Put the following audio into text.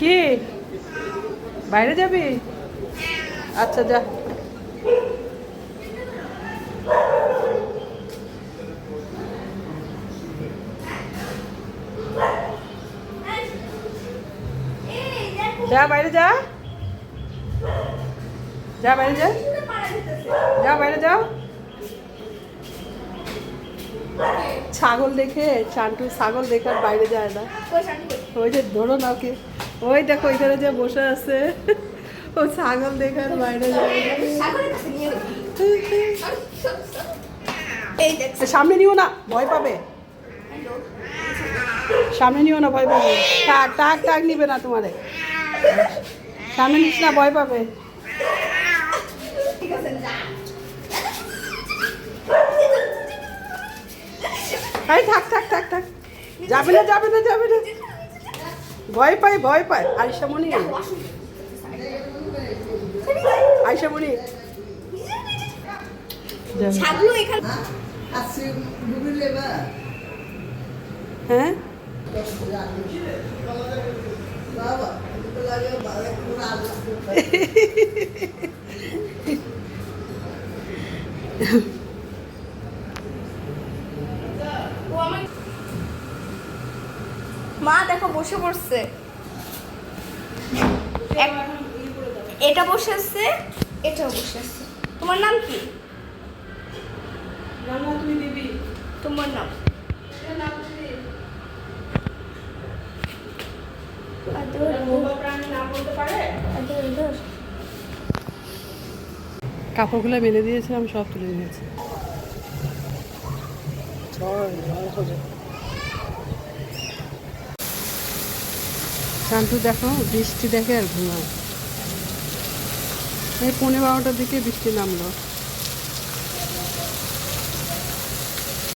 কি বাইরে যাবি? আচ্ছা যা। যা বাইরে যা, যা বাইরে যা, যা বাইরে যাও। ছাগল দেখে চান্টু ছাগল দেখে আর বাইরে যায় না। ওই যে ধরো না ওকে, ওই দেখো ওইখানে যে বসে আছে, ও ছাগল দেখে আর বাইরে যায় না। সামনে নিও না, ভয় পাবে। সামনে নিও না, ভয় পাবে। টাক টাক টাক নিবে না তোমারে, সামনে নিস না, ভয় পাবে। এই থাক থাক থাক থাক, যাবে না যাবে না যাবে না, ভয় পায় ভয় পায়। আয়শা মনি, আয়শা মনি হ্যাঁ মা দেখো বসে পড়ছে, এটা বসে আছে, এটাও বসে আছে। তোমার নাম কি? তুমি দিবি তোমার নাম? কাপড়গুলো মেলে দিয়েছিলাম, সব তুলে নিয়েছি। চান্টু দেখো বৃষ্টি দেখে আর ঘুমায়। এই 12:15টার দিকে বৃষ্টি নামলো।